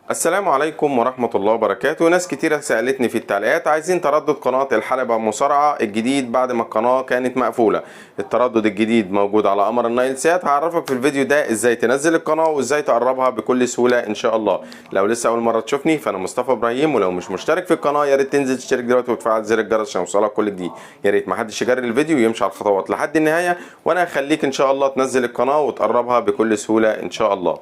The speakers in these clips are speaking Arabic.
السلام عليكم ورحمة الله وبركاته. ناس كتيرة سألتني في التعليقات عايزين تردد قناة الحلبة مصارعة الجديد بعد ما القناة كانت مقفولة. التردد الجديد موجود على قمر النايل سات. هعرفك في الفيديو ده ازاي تنزل القناة وازاي تقربها بكل سهولة ان شاء الله. لو لسه اول مرة تشوفني فانا مصطفى ابراهيم، ولو مش مشترك في القناة يا ريت تنزل تشترك دلوقتي وتفعل زر الجرس عشان يوصلك كل جديد. يا ريت محدش يجري الفيديو ويمشي على الخطوات لحد النهاية، وانا هخليك ان شاء الله تنزل القناة وتقربها بكل سهولة ان شاء الله.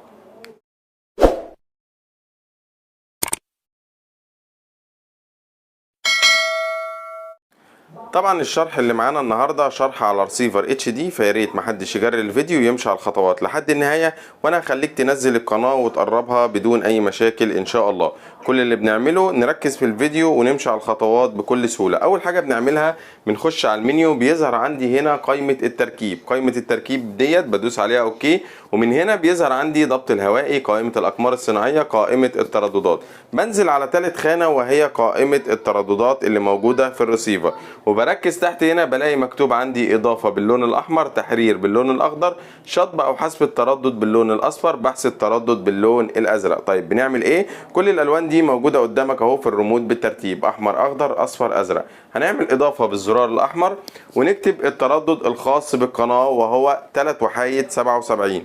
طبعا الشرح اللي معانا النهارده شرح على رسيفر اتش دي، فيا ريت محدش يجري الفيديو ويمشي على الخطوات لحد النهايه، وانا هخليك تنزل القناه وتقربها بدون اي مشاكل ان شاء الله. كل اللي بنعمله نركز في الفيديو ونمشي على الخطوات بكل سهوله. اول حاجه بنعملها بنخش على المنيو، بيظهر عندي هنا قائمه التركيب. قائمه التركيب ديت بدوس عليها اوكي، ومن هنا بيظهر عندي ضبط الهوائي، قائمه الاقمار الصناعيه، قائمه الترددات. بنزل على ثالث خانه وهي قائمه الترددات اللي موجوده في الرسيفر، وبركز تحت هنا بلاقي مكتوب عندي اضافه باللون الاحمر، تحرير باللون الاخضر، شطب او حذف التردد باللون الاصفر، بحث التردد باللون الازرق. طيب بنعمل ايه؟ كل الالوان دي موجوده قدامك اهو في الريموت بالترتيب، احمر اخضر اصفر ازرق. هنعمل اضافه بالزرار الاحمر ونكتب التردد الخاص بالقناه وهو 3 وحايد 77.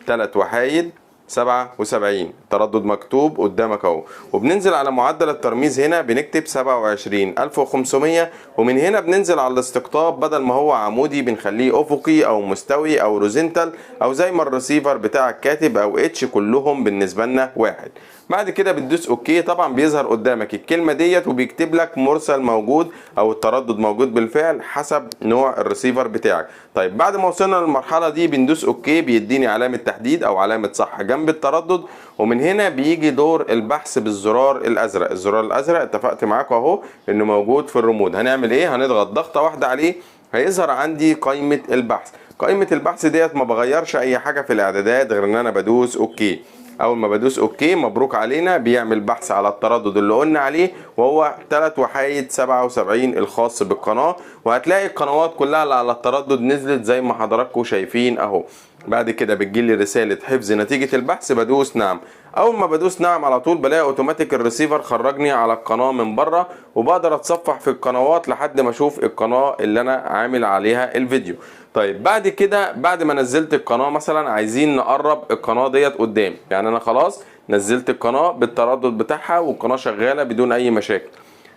3 وحايد 77 تردد مكتوب قدامك اهو. وبننزل على معدل الترميز هنا بنكتب 27500، ومن هنا بننزل على الاستقطاب، بدل ما هو عمودي بنخليه افقي او مستوي او روزنتال او زي ما الرسيفر بتاعك كاتب او اتش، كلهم بالنسبه لنا واحد. بعد كده بتدوس اوكي. طبعا بيظهر قدامك الكلمه ديت وبيكتب لك مرسل موجود او التردد موجود بالفعل حسب نوع الرسيفر بتاعك. طيب بعد ما وصلنا للمرحله دي بندوس اوكي، بيديني علامه تحديد او علامه صح جنب التردد، ومن هنا بيجي دور البحث بالزرار الازرق. الزرار الازرق اتفقت معاكم اهو انه موجود في الريموت. هنعمل ايه؟ هنضغط ضغطه واحده عليه هيظهر عندي قائمه البحث. قائمه البحث ديت ما بغيرش اي حاجه في الاعدادات غير ان انا بدوس اوكي. اول ما بدوس اوكي مبروك علينا بيعمل بحث على التردد اللي قلنا عليه وهو 3 وحايد 77 الخاص بالقناه، وهتلاقي القنوات كلها اللي على التردد نزلت زي ما حضراتكم شايفين اهو. بعد كده بتجيلي رساله حفظ نتيجه البحث، بدوس نعم. اول ما بدوس نعم على طول بلاقي اوتوماتيك الريسيفر خرجني على القناه من بره، وبقدر اتصفح في القنوات لحد ما اشوف القناه اللي انا عامل عليها الفيديو. طيب بعد كده بعد ما نزلت القناه مثلا عايزين نقرب القناه ديت قدام، يعني انا خلاص نزلت القناه بالتردد بتاعها والقناه شغاله بدون اي مشاكل.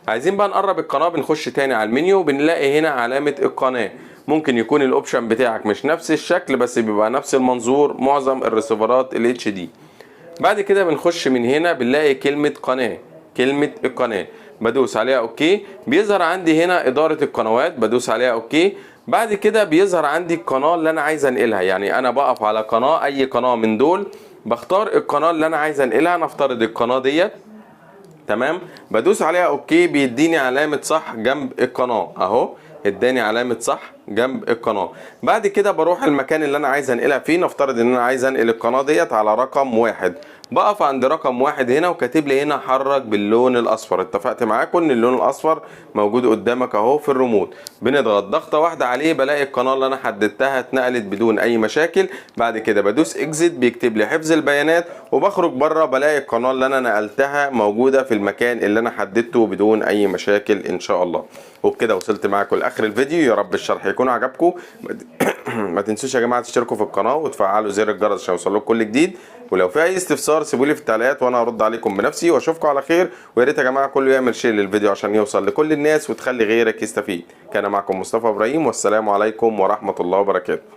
عايزين بقى نقرب القناه، بنخش تاني على المنيو بنلاقي هنا علامه القناه. ممكن يكون الاوبشن بتاعك مش نفس الشكل بس بيبقى نفس المنظور معظم الريسيفرات الاتش دي. بعد كده بنخش من هنا بنلاقي كلمة قناة، كلمة القناة بدوس عليها اوكي. بيظهر عندي هنا إدارة القنوات، بدوس عليها اوكي. بعد كده بيظهر عندي القناة اللي انا عايز انقلها، يعني انا بقف على قناة، اي قناة من دول بختار القناة اللي انا عايز انقلها. نفترض القناة ديت، تمام، بدوس عليها اوكي بيديني علامة صح جنب القناة اهو، اداني علامة صح جنب القناة. بعد كده بروح المكان اللي انا عايز انقلها فيه. نفترض ان انا عايز انقل القناة ديت على رقم 1، بقف عند رقم 1 هنا وكاتب لي هنا حرك باللون الاصفر. اتفقت معاكم ان اللون الاصفر موجود قدامك اهو في الريموت. بنضغط ضغطة واحدة عليه بلاقي القناة اللي انا حددتها اتنقلت بدون اي مشاكل. بعد كده بدوس اكزيت بيكتب لي حفظ البيانات، وبخرج بره بلاقي القناة اللي انا نقلتها موجودة في المكان اللي انا حددته بدون اي مشاكل ان شاء الله. وبكده وصلت معاكم لاخر الفيديو. يا رب الشرح يكون عجبكم. ما تنسوش يا جماعه تشتركوا في القناه وتفعلوا زر الجرس عشان يوصلكم كل جديد، ولو في اي استفسار سيبولي في التعليقات وانا هرد عليكم بنفسي. واشوفكم على خير، ويا ريت يا جماعه كله يعمل شير للفيديو عشان يوصل لكل الناس وتخلي غيرك يستفيد. كان معكم مصطفى ابراهيم، والسلام عليكم ورحمه الله وبركاته.